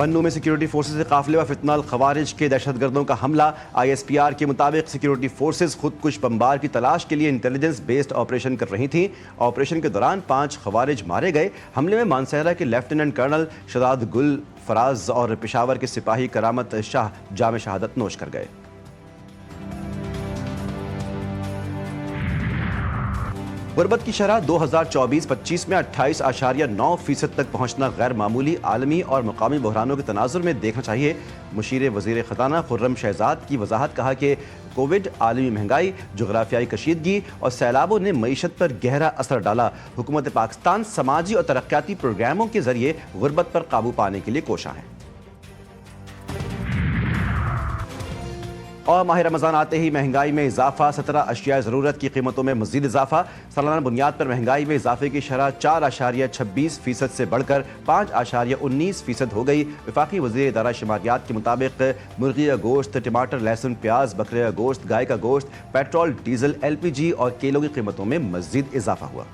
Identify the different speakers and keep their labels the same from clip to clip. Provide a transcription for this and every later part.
Speaker 1: پنو میں security forces کے قافلے و فتنہ الخوارج کے دہشت گردوں کا حملہ۔ ISPR کے مطابق سیکیورٹی فورسز خودکش بمبار کی تلاش کے لیے انٹیلیجنس بیسڈ آپریشن کر رہی تھیں۔ آپریشن کے دوران 5 خوارج مارے گئے۔ حملے میں مانسہرہ کے لیفٹیننٹ کرنل شداد گل فراز اور پشاور کے سپاہی کرامت شاہ جام شہادت نوش کر گئے۔ غربت کی شرح 2024-25 میں 28.9% تک پہنچنا غیر معمولی عالمی اور مقامی بحرانوں کے تناظر میں دیکھنا چاہیے۔ مشیر وزیر خزانہ خرم شہزاد کی وضاحت۔ کہا کہ کووڈ، عالمی مہنگائی، جغرافیائی کشیدگی اور سیلابوں نے معیشت پر گہرا اثر ڈالا۔ حکومت پاکستان سماجی اور ترقیاتی پروگراموں کے ذریعے غربت پر قابو پانے کے لیے کوشاں ہے۔ اور ماہ رمضان آتے ہی مہنگائی میں اضافہ، 17 اشیاء ضرورت کی قیمتوں میں مزید اضافہ۔ سالانہ بنیاد پر مہنگائی میں اضافے کی شرح 4.26% سے بڑھ کر 5.19% ہو گئی۔ وفاقی وزیر ادارہ شماریات کے مطابق مرغی کا گوشت، ٹماٹر، لہسن، پیاز، بکرے کا گوشت، گائے کا گوشت، پیٹرول، ڈیزل، LPG اور کیلوں کی قیمتوں میں مزید اضافہ ہوا۔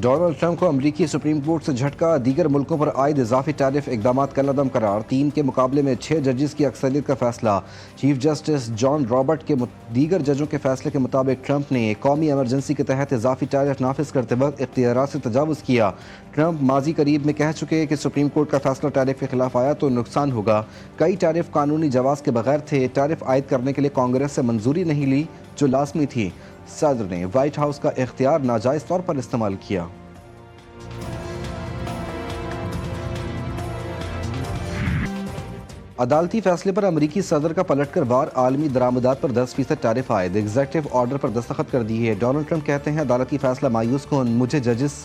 Speaker 2: ڈونلڈ ٹرمپ کو امریکی سپریم کورٹ سے جھٹکا، دیگر ملکوں پر عائد اضافی ٹیرف اقدامات کا عدم قرار۔ 3 کے مقابلے میں 6 ججز کی اکثریت کا فیصلہ۔ چیف جسٹس جان رابرٹ کے دیگر ججوں کے فیصلے کے مطابق ٹرمپ نے قومی ایمرجنسی کے تحت اضافی ٹیرف نافذ کرتے وقت اختیارات سے تجاوز کیا۔ ٹرمپ ماضی قریب میں کہہ چکے کہ سپریم کورٹ کا فیصلہ ٹیرف کے خلاف آیا تو نقصان ہوگا۔ کئی ٹیرف قانونی جواز کے بغیر تھے۔ ٹیرف عائد کرنے کے لیے کانگریس سے منظوری نہیں لی جو لازمی تھی۔ صدر نے وائٹ ہاؤس کا اختیار ناجائز طور پر استعمال کیا۔ عدالتی فیصلے پر امریکی صدر کا پلٹ کر وار، عالمی درآمدات پر 10% ٹیرف عائد۔ ایگزیکٹو آرڈر پر دستخط کر دی ہے۔ ڈونلڈ ٹرمپ کہتے ہیں عدالتی فیصلہ مایوس کن، مجھے ججز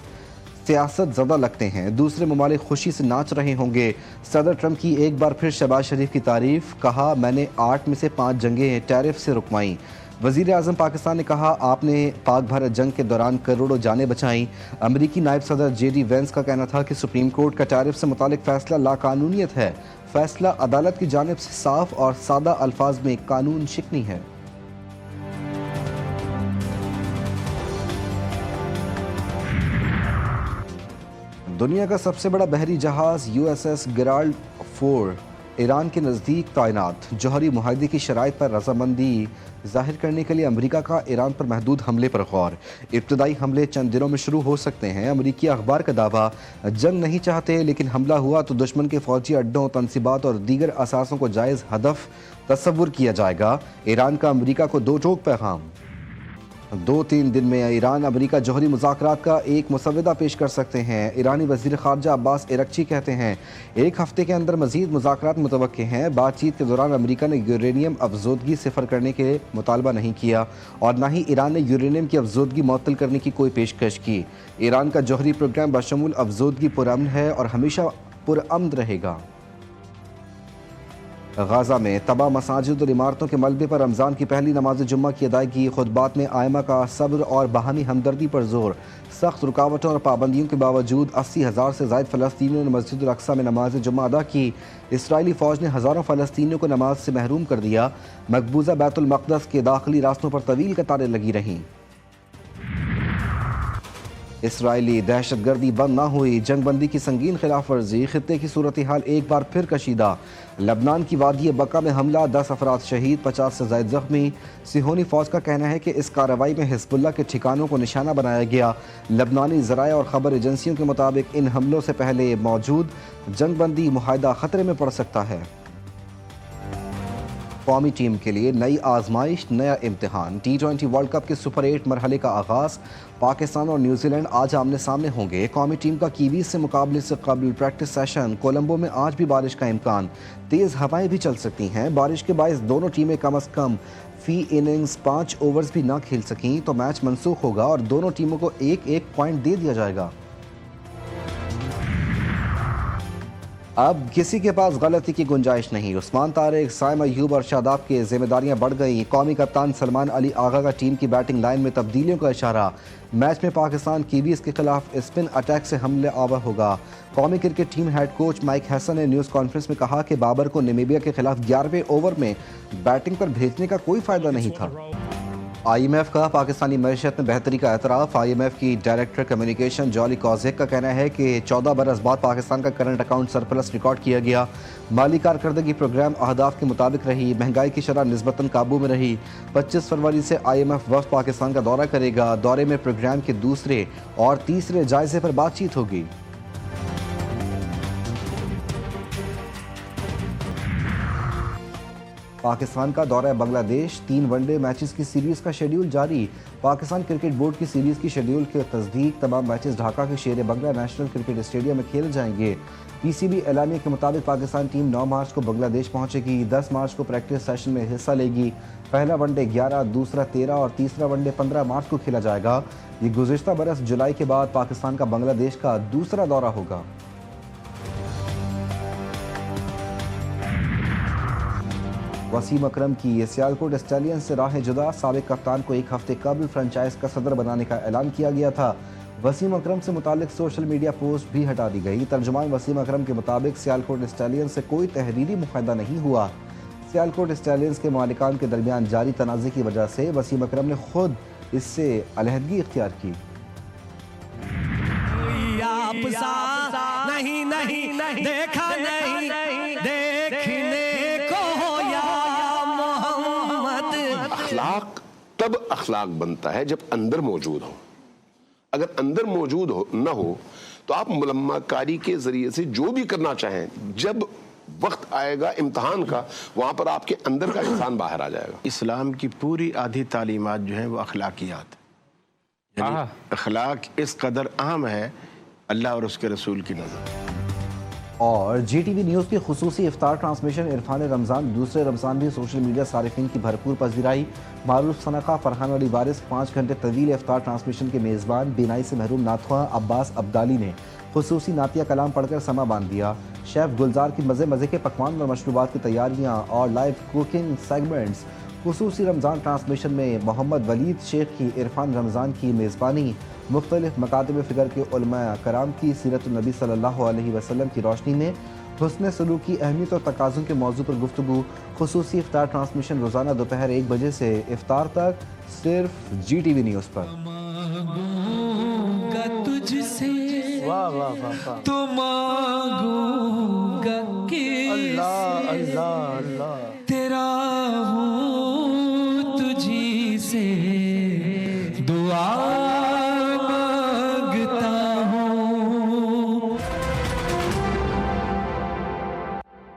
Speaker 2: سیاست زدہ لگتے ہیں، دوسرے ممالک خوشی سے ناچ رہے ہوں گے۔ صدر ٹرمپ کی ایک بار پھر شہباز شریف کی تعریف، کہا میں نے 8 میں سے 5 جنگیں ٹیرف سے رکوائیں۔ وزیر اعظم پاکستان نے کہا آپ نے پاک بھارت جنگ کے دوران کروڑوں جانیں بچائیں۔ امریکی نائب صدر JD وینس کا کہنا تھا کہ سپریم کورٹ کا ٹیرف سے متعلق فیصلہ لاقانونیت ہے۔ فیصلہ عدالت کی جانب سے صاف اور سادہ الفاظ میں قانون شکنی ہے۔ دنیا کا سب سے بڑا بحری جہاز USS گیرالڈ 4 ایران کے نزدیک تعینات۔ جوہری معاہدے کی شرائط پر رضامندی ظاہر کرنے کے لیے امریکہ کا ایران پر محدود حملے پر غور۔ ابتدائی حملے چند دنوں میں شروع ہو سکتے ہیں۔ امریکی اخبار کا دعویٰ، جنگ نہیں چاہتے لیکن حملہ ہوا تو دشمن کے فوجی اڈوں، تنصیبات اور دیگر اثاثوں کو جائز ہدف تصور کیا جائے گا۔ ایران کا امریکہ کو 2 ٹوک پیغام۔ 2-3 دن میں ایران امریکہ جوہری مذاکرات کا ایک مسودہ پیش کر سکتے ہیں۔ ایرانی وزیر خارجہ عباس ارغچی کہتے ہیں 1 ہفتے کے اندر مزید مذاکرات متوقع ہیں۔ بات چیت کے دوران امریکہ نے یورینیم افزودگی صفر کرنے کے مطالبہ نہیں کیا اور نہ ہی ایران نے یورینیم کی افزودگی معطل کرنے کی کوئی پیشکش کی۔ ایران کا جوہری پروگرام بشمول افزودگی پرامن ہے اور ہمیشہ پرامن رہے گا۔ غزہ میں تباہ مساجد اور عمارتوں کے ملبے پر رمضان کی پہلی نماز جمعہ کی ادائیگی۔ خطبات میں ائمہ کا صبر اور باہمی ہمدردی پر زور۔ سخت رکاوٹوں اور پابندیوں کے باوجود 80,000 سے زائد فلسطینیوں نے مسجد الاقصیٰ میں نماز جمعہ ادا کی۔ اسرائیلی فوج نے ہزاروں فلسطینیوں کو نماز سے محروم کر دیا۔ مقبوضہ بیت المقدس کے داخلی راستوں پر طویل قطاریں لگی رہیں۔ اسرائیلی دہشت گردی بند نہ ہوئی، جنگ بندی کی سنگین خلاف ورزی، خطے کی صورتحال ایک بار پھر کشیدہ۔ لبنان کی وادی بقا میں حملہ، 10 افراد شہید، 50 سے زائد زخمی۔ صہیونی فوج کا کہنا ہے کہ اس کارروائی میں حزب اللہ کے ٹھکانوں کو نشانہ بنایا گیا۔ لبنانی ذرائع اور خبر ایجنسیوں کے مطابق ان حملوں سے پہلے موجود جنگ بندی معاہدہ خطرے میں پڑ سکتا ہے۔ قومی ٹیم کے لیے نئی آزمائش، نیا امتحان۔ T20 ورلڈ کپ کے سپر 8 مرحلے کا آغاز۔ پاکستان اور نیوزی لینڈ آج آمنے سامنے ہوں گے۔ قومی ٹیم کا کیویز سے مقابلے سے قبل پریکٹس سیشن۔ کولمبو میں آج بھی بارش کا امکان، تیز ہوائیں بھی چل سکتی ہیں۔ بارش کے باعث دونوں ٹیمیں کم از کم فی اننگز 5 اوورز بھی نہ کھیل سکیں تو میچ منسوخ ہوگا اور دونوں ٹیموں کو 1-1 پوائنٹ دے دیا جائے گا۔ اب کسی کے پاس غلطی کی گنجائش نہیں۔ عثمان طارق، سائم ایوب اور شاداب کی ذمہ داریاں بڑھ گئیں۔ قومی کپتان سلمان علی آغا کا ٹیم کی بیٹنگ لائن میں تبدیلیوں کا اشارہ۔ میچ میں پاکستان کیویز کے خلاف اسپن اٹیک سے حملے آور ہوگا۔ قومی cricket team head coach Mike Hesson نے نیوز کانفرنس میں کہا کہ بابر کو نمیبیا کے خلاف 11ویں اوور میں بیٹنگ پر بھیجنے کا کوئی فائدہ نہیں تھا۔ IMF کا پاکستانی معیشت میں بہتری کا اعتراف۔ IMF کی ڈائریکٹر کمیونیکیشن جولی کوزیک کا کہنا ہے کہ 14 برس بعد پاکستان کا کرنٹ اکاؤنٹ سرپلس ریکارڈ کیا گیا۔ مالی کارکردگی پروگرام اہداف کے مطابق رہی، مہنگائی کی شرح نسبتاً قابو میں رہی۔ 25 فروری سے IMF وفد پاکستان کا دورہ کرے گا۔ دورے میں پروگرام کے دوسرے اور تیسرے جائزے پر بات چیت ہوگی۔ پاکستان کا دورہ بنگلہ دیش، 3 ون ڈے میچز کی سیریز کا شیڈیول جاری۔ پاکستان کرکٹ بورڈ کی سیریز کی شیڈیول کی تصدیق، تمام میچز ڈھاکہ کے شیر بنگلہ نیشنل کرکٹ اسٹیڈیم میں کھیلے جائیں گے۔ PCB اعلامیہ کے مطابق پاکستان ٹیم 9 مارچ کو بنگلہ دیش پہنچے گی، 10 مارچ کو پریکٹس سیشن میں حصہ لے گی۔ پہلا ون ڈے 11، دوسرا 13 اور تیسرا ون ڈے 15 مارچ کو کھیلا جائے گا۔ یہ گزشتہ برس جولائی کے بعد پاکستان کا بنگلہ دیش کا دوسرا دورہ ہوگا۔ وسیم اکرم کی سیالکوٹ اسٹیلینز سے راہ جدا، سابق کپتان کو 1 ہفتے قبل فرنچائز کا صدر بنانے کا اعلان کیا گیا تھا۔ وسیم اکرم سے متعلق سوشل میڈیا پوسٹ بھی ہٹا دی گئی۔ ترجمان وسیم اکرم کے مطابق سیالکوٹ اسٹیلینز سے کوئی تحریری معاہدہ نہیں ہوا۔ سیالکوٹ اسٹیلینز کے مالکان کے درمیان جاری تنازع کی وجہ سے وسیم اکرم نے خود اس سے علیحدگی اختیار کی۔
Speaker 3: دیکھا نہیں دیکھنے کو یا محمد۔
Speaker 4: اخلاق تب اخلاق بنتا ہے جب اندر موجود ہو۔ اگر اندر موجود نہ ہو تو آپ ملمہ کاری کے ذریعے سے جو بھی کرنا چاہیں، جب وقت آئے گا امتحان کا، وہاں پر آپ کے اندر کا انسان باہر آ جائے گا۔
Speaker 5: اسلام کی پوری آدھی تعلیمات جو ہیں وہ اخلاقیات، یعنی اخلاق اس قدر اہم ہے اللہ اور اس کے رسول کی نظر۔
Speaker 2: اور GTV نیوز کی خصوصی افطار ٹرانسمیشن عرفان رمضان دوسرے رمضان بھی سوشل میڈیا صارفین کی بھرپور پذیرائی۔ معروف صنعہ فرحان علی وارث 5 گھنٹے طویل افطار ٹرانسمیشن کے میزبان بینائی سے محروم ناتخواں عباس عبدالی نے خصوصی نعتیہ کلام پڑھ کر سما باندھ دیا۔ شیف گلزار کی مزے مزے کے پکوان اور مشروبات کی تیاریاں اور لائیو کوکنگ سیگمنٹس۔ خصوصی رمضان ٹرانسمیشن میں محمد ولید شیخ کی عرفان رمضان کی میزبانی۔ مختلف مکاتب فکر کے علماء کرام کی سیرت النبی صلی اللہ علیہ وسلم کی روشنی میں حسن سلوک کی اہمیت اور تقاضوں کے موضوع پر گفتگو۔ خصوصی افطار ٹرانسمیشن روزانہ دوپہر 1 بجے سے افطار تک صرف GTV نیوز پر۔
Speaker 3: تجھ سے تو مانگوں گا کس سے، تیرا